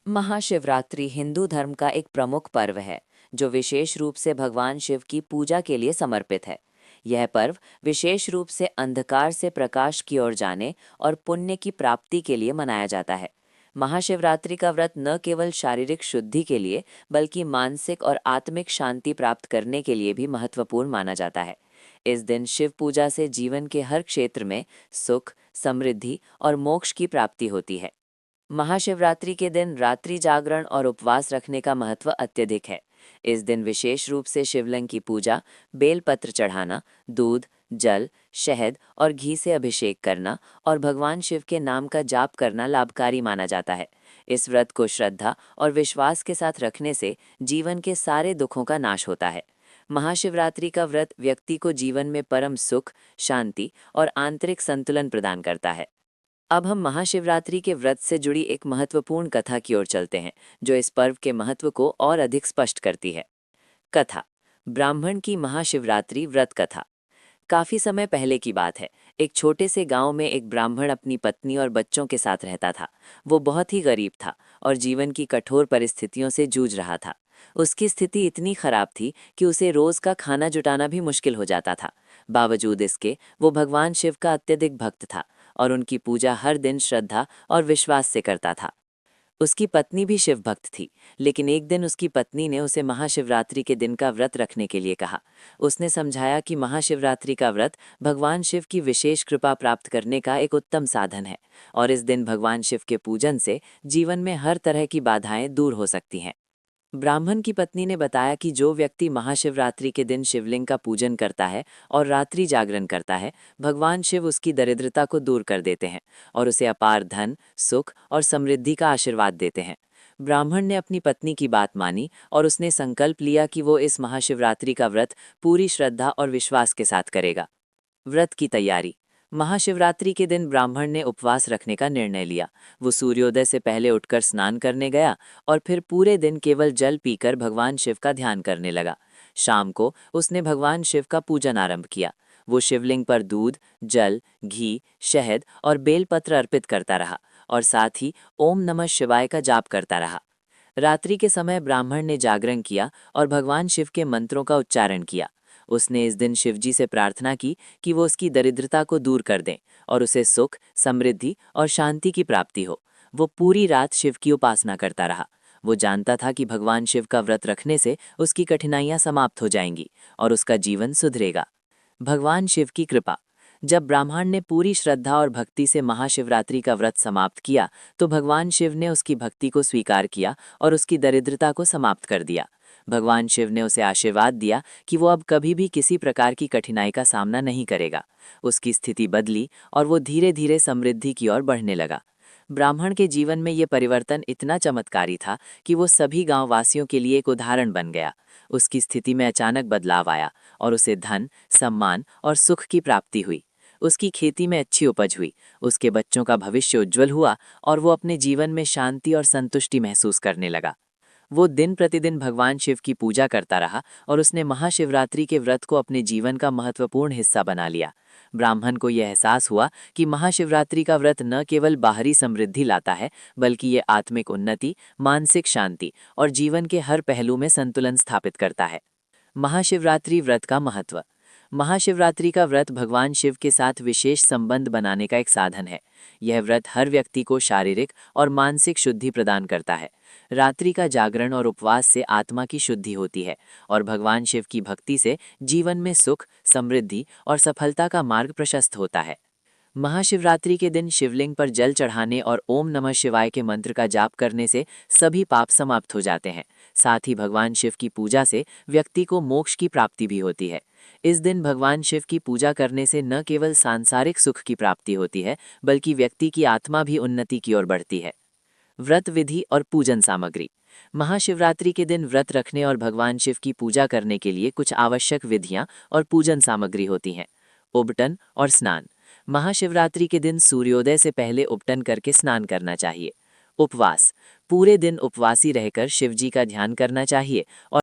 महाशिवरात्रि हिंदू धर्म का एक प्रमुख पर्व है जो विशेष रूप से भगवान शिव की पूजा के लिए समर्पित है। यह पर्व विशेष रूप से अंधकार से प्रकाश की ओर जाने और पुण्य की प्राप्ति के लिए मनाया जाता है। महाशिवरात्रि का व्रत न केवल शारीरिक शुद्धि के लिए बल्कि मानसिक और आत्मिक शांति प्राप्त करने के लिए भी महत्वपूर्ण माना जाता है। इस दिन शिव पूजा से जीवन के हर क्षेत्र में सुख, समृद्धि और मोक्ष की प्राप्ति होती है। महाशिवरात्रि के दिन रात्रि जागरण और उपवास रखने का महत्व अत्यधिक है। इस दिन विशेष रूप से शिवलिंग की पूजा, बेलपत्र चढ़ाना, दूध, जल, शहद और घी से अभिषेक करना और भगवान शिव के नाम का जाप करना लाभकारी माना जाता है। इस व्रत को श्रद्धा और विश्वास के साथ रखने से जीवन के सारे दुखों का नाश होता है। महाशिवरात्रि का व्रत व्यक्ति को जीवन में परम सुख, शांति और आंतरिक संतुलन प्रदान करता है। अब हम महाशिवरात्रि के व्रत से जुड़ी एक महत्वपूर्ण कथा की ओर चलते हैं, जो इस पर्व के महत्व को और अधिक स्पष्ट करती है। कथा। ब्राह्मण की महाशिवरात्रि व्रत कथा। काफी समय पहले की बात है। एक छोटे से गांव में एक ब्राह्मण अपनी पत्नी और बच्चों के साथ रहता था। वो बहुत ही गरीब था और जीवन की कठोर परिस्थितियों से जूझ रहा था। उसकी स्थिति इतनी खराब थी कि उसे रोज का खाना जुटाना भी मुश्किल हो जाता था। बावजूद इसके वो भगवान शिव का अत्यधिक भक्त था और उनकी पूजा हर दिन श्रद्धा और विश्वास से करता था। उसकी पत्नी भी शिव भक्त थी, लेकिन एक दिन उसकी पत्नी ने उसे महाशिवरात्रि के दिन का व्रत रखने के लिए कहा। उसने समझाया कि महाशिवरात्रि का व्रत भगवान शिव की विशेष कृपा प्राप्त करने का एक उत्तम साधन है और इस दिन भगवान शिव के पूजन से जीवन में हर तरह की बाधाएं दूर हो सकती हैं। ब्राह्मण की पत्नी ने बताया कि जो व्यक्ति महाशिवरात्रि के दिन शिवलिंग का पूजन करता है और रात्रि जागरण करता है, भगवान शिव उसकी दरिद्रता को दूर कर देते हैं और उसे अपार धन, सुख और समृद्धि का आशीर्वाद देते हैं। ब्राह्मण ने अपनी पत्नी की बात मानी और उसने संकल्प लिया कि वो इस महाशिवरात्रि का व्रत पूरी श्रद्धा और विश्वास के साथ करेगा। व्रत की तैयारी। महाशिवरात्रि के दिन ब्राह्मण ने उपवास रखने का निर्णय लिया। वो सूर्योदय से पहले उठकर स्नान करने गया और फिर पूरे दिन केवल जल पीकर भगवान शिव का ध्यान करने लगा। शाम को उसने भगवान शिव का पूजन आरंभ किया। वो शिवलिंग पर दूध, जल, घी, शहद और बेलपत्र अर्पित करता रहा और साथ ही ओम नमः शिवाय का जाप करता रहा। रात्रि के समय ब्राह्मण ने जागरण किया और भगवान शिव के मंत्रों का उच्चारण किया। उसने इस दिन शिवजी से प्रार्थना की कि वो उसकी दरिद्रता को दूर कर दें और उसे सुख, समृद्धि और शांति की प्राप्ति हो। वो पूरी रात शिव की उपासना करता रहा। वो जानता था कि भगवान शिव का व्रत रखने से उसकी कठिनाइयां समाप्त हो जाएंगी और उसका जीवन सुधरेगा। भगवान शिव की कृपा। जब ब्राह्मण ने पूरी श्रद्धा और भक्ति से महाशिवरात्रि का व्रत समाप्त किया, तो भगवान शिव ने उसकी भक्ति को स्वीकार किया और उसकी दरिद्रता को समाप्त कर दिया। भगवान शिव ने उसे आशीर्वाद दिया कि वो अब कभी भी किसी प्रकार की कठिनाई का सामना नहीं करेगा। उसकी स्थिति बदली और वो धीरे धीरे समृद्धि की ओर बढ़ने लगा। ब्राह्मण के जीवन में ये परिवर्तन इतना चमत्कारी था कि वो सभी गांववासियों के लिए एक उदाहरण बन गया। उसकी स्थिति में अचानक बदलाव आया और उसे धन, सम्मान और सुख की प्राप्ति हुई। उसकी खेती में अच्छी उपज हुई, उसके बच्चों का भविष्य उज्जवल हुआ और वो अपने जीवन में शांति और संतुष्टि महसूस करने लगा। वो दिन प्रतिदिन भगवान शिव की पूजा करता रहा और उसने महाशिवरात्रि के व्रत को अपने जीवन का महत्वपूर्ण हिस्सा बना लिया। ब्राह्मण को यह एहसास हुआ कि महाशिवरात्रि का व्रत न केवल बाहरी समृद्धि लाता है, बल्कि ये आत्मिक उन्नति, मानसिक शांति और जीवन के हर पहलू में संतुलन स्थापित करता है। महाशिवरात्रि व्रत का महत्व। महाशिवरात्रि का व्रत भगवान शिव के साथ विशेष संबंध बनाने का एक साधन है। यह व्रत हर व्यक्ति को शारीरिक और मानसिक शुद्धि प्रदान करता है। रात्रि का जागरण और उपवास से आत्मा की शुद्धि होती है और भगवान शिव की भक्ति से जीवन में सुख, समृद्धि और सफलता का मार्ग प्रशस्त होता है। महाशिवरात्रि के दिन शिवलिंग पर जल चढ़ाने और ओम नमः शिवाय के मंत्र का जाप करने से सभी पाप समाप्त हो जाते हैं। साथ ही भगवान शिव की पूजा से व्यक्ति को मोक्ष की प्राप्ति भी होती है। इस दिन भगवान शिव की पूजा करने से न केवल सांसारिक सुख की प्राप्ति होती है, बल्कि व्यक्ति की आत्मा भी उन्नति की ओर बढ़ती है। व्रत विधि और पूजन सामग्री। महाशिवरात्रि के दिन व्रत रखने और भगवान शिव की पूजा करने के लिए कुछ आवश्यक विधियां और पूजन सामग्री होती हैं। उबटन और स्नान। महाशिवरात्रि के दिन सूर्योदय से पहले उपटन करके स्नान करना चाहिए। उपवास। पूरे दिन उपवासी रहकर शिवजी का ध्यान करना चाहिए और